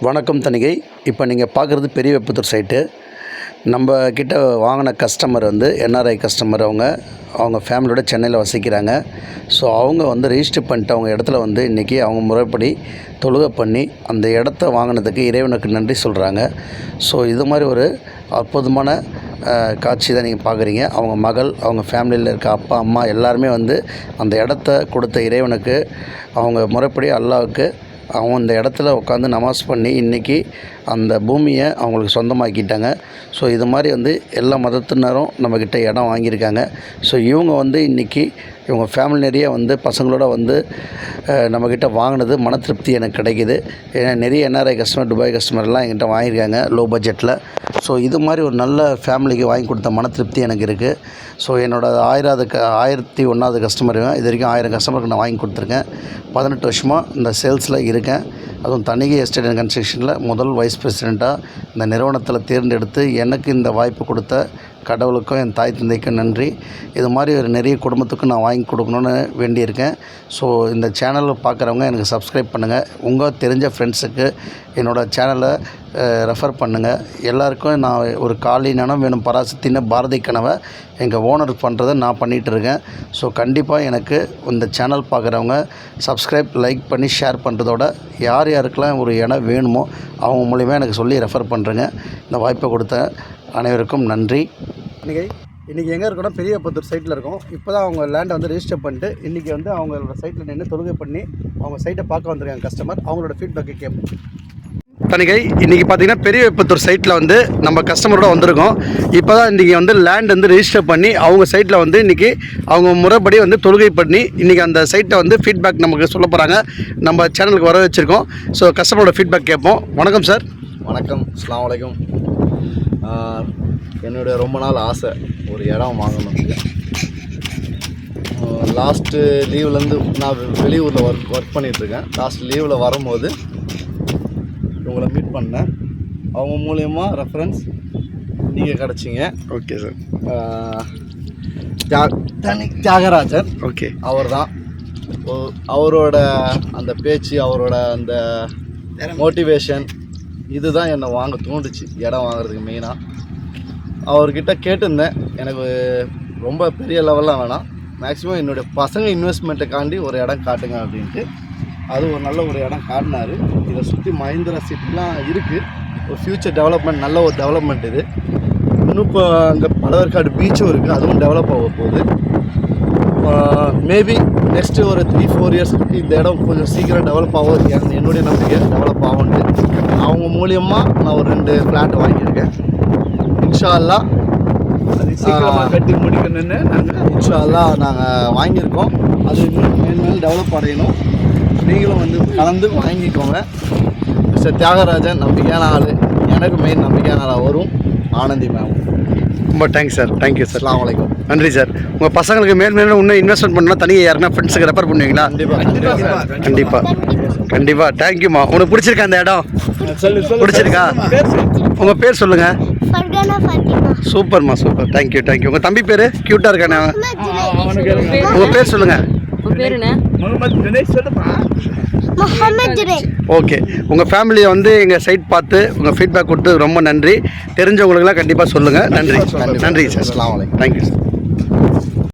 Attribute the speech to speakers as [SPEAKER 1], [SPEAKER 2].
[SPEAKER 1] வணக்கம் தணிகை. இப்போ நீங்கள் பார்க்குறது பெரியவெப்பத்தூர் சைட்டு. நம்ம கிட்ட வாங்கின கஸ்டமர் வந்து என்ஆர்ஐ கஸ்டமர். அவங்க ஃபேமிலியோட சென்னையில் வசிக்கிறாங்க. ஸோ அவங்க வந்து ரெஜிஸ்டர் பண்ணிட்டு அவங்க இடத்துல வந்து இன்றைக்கி அவங்க முறைப்படி தொழுகை பண்ணி அந்த இடத்த வாங்கினதுக்கு இறைவனுக்கு நன்றி சொல்கிறாங்க. ஸோ இது மாதிரி ஒரு அற்புதமான காட்சி தான் நீங்கள் பார்க்குறீங்க. அவங்க மகள், அவங்க ஃபேமிலியில் இருக்க அப்பா அம்மா எல்லாருமே வந்து அந்த இடத்த கொடுத்த இறைவனுக்கு அவங்க முறைப்படி அல்லாஹ்வுக்கு அவங்க இந்த இடத்துல உட்காந்து நமாஸ் பண்ணி இன்றைக்கி அந்த பூமியை அவங்களுக்கு சொந்தமாக்கிட்டாங்க. ஸோ இது மாதிரி வந்து எல்லா மதத்தினரும் நம்மக்கிட்ட இடம் வாங்கியிருக்காங்க. ஸோ இவங்க வந்து இன்றைக்கி இவங்க ஃபேமிலி நிறைய வந்து பசங்களோட வந்து நம்மக்கிட்ட வாங்கினது மன திருப்தி எனக்கு கிடைக்கிது. ஏன்னா நிறைய என்ஆர்ஐ கஸ்டமர், துபாய் கஸ்டமர்லாம் என்கிட்ட வாங்கியிருக்காங்க லோ பட்ஜெட்டில். ஸோ இது மாதிரி ஒரு நல்ல ஃபேமிலிக்கு வாங்கி கொடுத்த மன திருப்தி எனக்கு இருக்குது. ஸோ என்னோடய 1001வது கஸ்டமர். இது வரைக்கும் 1000 கஸ்டமருக்கு நான் வாங்கி கொடுத்துருக்கேன். 18 வருஷமாக இந்த சேல்ஸில் இருக்கேன். அதுவும் தணிகை எஸ்டேட் அண்ட் கன்ஸ்ட்ரக்ஷனில் முதல் வைஸ் பிரசிடெண்ட்டாக இந்த நிறுவனத்தில் தேர்ந்தெடுத்து எனக்கு இந்த வாய்ப்பு கொடுத்த கடவுளுக்கும் என் தாய் தந்தைக்கும் நன்றி. இது மாதிரி ஒரு நிறைய குடும்பத்துக்கும் நான் வாங்கி கொடுக்கணுன்னு வேண்டியிருக்கேன். ஸோ இந்த சேனலில் பார்க்குறவங்க எனக்கு சப்ஸ்கிரைப் பண்ணுங்கள். உங்கள் தெரிஞ்ச ஃப்ரெண்ட்ஸுக்கு என்னோடய சேனலை ரெஃபர் பண்ணுங்கள். எல்லாருக்கும் நான் ஒரு காலி நனம் வேணும் பராசக்தின்னு பாரதி கனவை எங்கள் ஓனர் பண்ணுறதை நான் பண்ணிகிட்ருக்கேன். ஸோ கண்டிப்பாக எனக்கு இந்த சேனல் பார்க்குறவங்க சப்ஸ்கிரைப், லைக் பண்ணி ஷேர் பண்ணுறதோட யார் யாருக்கெல்லாம் ஒரு இடம் வேணுமோ அவங்க மூலிமா எனக்கு சொல்லி ரெஃபர் பண்ணுறேங்க. இந்த வாய்ப்பை கொடுத்த அனைவருக்கும் நன்றி. இன்றைக்கி எங்கே இருக்கோன்னா பெரியவெப்பத்தூர் சைட்டில் இருக்கோம். இப்போ தான் அவங்க லேண்டை வந்து ரெஜிஸ்டர் பண்ணிட்டு இன்றைக்கி வந்து அவங்களோட சைட்டில் நின்று தொழுகை பண்ணி அவங்க சைட்டை பார்க்க வந்திருக்காங்க கஸ்டமர். அவங்களோட ஃபீட்பேக்கை கேட்போம். தணிகை, இன்றைக்கி பார்த்தீங்கன்னா பெரியவெப்பத்தூர் சைட்டில் வந்து நம்ம கஸ்டமரோட வந்திருக்கோம். இப்போ தான் இன்றைக்கி வந்து லேண்ட் வந்து ரெஜிஸ்டர் பண்ணி அவங்க சைட்டில் வந்து இன்றைக்கி அவங்க முறைப்படி வந்து தொழுகை பண்ணி இன்றைக்கி அந்த சைட்டை வந்து ஃபீட்பேக் நமக்கு சொல்ல போகிறாங்க. நம்ம சேனலுக்கு வர வச்சுருக்கோம். ஸோ கஸ்டமரோட ஃபீட்பேக் கேட்போம். வணக்கம் சார்.
[SPEAKER 2] வணக்கம், அஸ்ஸலாமு அலைக்கும். என்னுடைய ரொம்ப நாள் ஆசை ஒரு இடம் வாங்கணும். லாஸ்ட்டு லீவ்லேருந்து நான் வெளியூரில் ஒர்க் பண்ணிகிட்ருக்கேன். லாஸ்ட் லீவில் வரும்போது உங்களை மீட் பண்ணேன். அவங்க மூலயமா ரெஃபரன்ஸ் நீங்கள் கிடச்சிங்க.
[SPEAKER 1] Okay sir.
[SPEAKER 2] தியாகராஜன்.
[SPEAKER 1] ஓகே,
[SPEAKER 2] அவர் தான். அவரோட அந்த பேச்சு, அவரோட அந்த மோட்டிவேஷன் இதுதான் என்னை வாங்க தூண்டுச்சு இடம் வாங்குறதுக்கு மெயினாக. அவர்கிட்ட கேட்டிருந்தேன், எனக்கு ரொம்ப பெரிய லெவலில் வேணாம், மேக்ஸிமம் என்னுடைய பசங்க இன்வெஸ்ட்மெண்ட்டுக்காண்டி ஒரு இடம் காட்டுங்க அப்படின்ட்டு. அது ஒரு நல்ல ஒரு இடம் காட்டினார். இதை சுற்றி மஹிந்திரா சிட்டிலாம் இருக்குது. ஒரு ஃப்யூச்சர் டெவலப்மெண்ட், நல்ல ஒரு டெவலப்மெண்ட் இது. இன்னும் இப்போ அங்கே பழவேற்காடு பீச்சும் இருக்குது, அதுவும் டெவலப் ஆக போகுது. மேபி நெக்ஸ்ட்டு ஒரு 3-4 இயர்ஸ்க்கு இந்த இடம் கொஞ்சம் சீக்கிரம் டெவலப் ஆகும், என்னுடைய நம்பிக்கை டெவலப் ஆகும்ட்டு. அவங்க மூலியமாக நான் ஒரு 2 ஃப்ளாட் வாங்கியிருக்கேன். இன்ஷா அல்லாஹ் அது சீக்கிரமாக கட்டி முடிக்கணும்னு இன்ஷா அல்லாஹ் நாங்கள் வாங்கியிருக்கோம். அது இன்னும் மேலும் டெவலப் அடையணும். நீங்களும் வந்து கலந்து வாங்கிக்கோங்க. மிஸ்டர் தியாகராஜன் நம்பிக்கையான ஆள், எனக்கு மெயின் நம்பிக்கையான ஆள் அவரும், ஆனந்தி மேமும்.
[SPEAKER 1] ரொம்ப தேங்க்ஸ் சார். Thank you sir.
[SPEAKER 2] அஸ்ஸலாமு அலைக்கும்.
[SPEAKER 1] நன்றி சார். உங்கள் பசங்களுக்கு மேலும் இன்னும் இன்வெஸ்ட்மெண்ட் பண்ணால் தனியாக யாருன்னா ஃப்ரெண்ட்ஸுக்கு ரெஃபர் பண்ணுவீங்களா? கண்டிப்பாக. தேங்க்யூம்மா. உனக்கு பிடிச்சிருக்கா அந்த இடம்? பிடிச்சிருக்கா? உங்கள் பேர் சொல்லுங்கள். சூப்பர்மா, சூப்பர். தேங்க்யூ. உங்கள் தம்பி பேர் க்யூட்டாக இருக்கானே, உங்கள் பேர் சொல்லுங்கள். ஓகே, உங்கள் ஃபேமிலியை வந்து எங்கள் சைட் பார்த்து உங்கள் ஃபீட்பேக் கொடுத்து ரொம்ப நன்றி. தெரிஞ்சவங்களுக்கெல்லாம் கண்டிப்பாக சொல்லுங்கள். நன்றி சார்.
[SPEAKER 2] அஸ்ஸலாமு அலைக்கும்.
[SPEAKER 1] Thank you sir.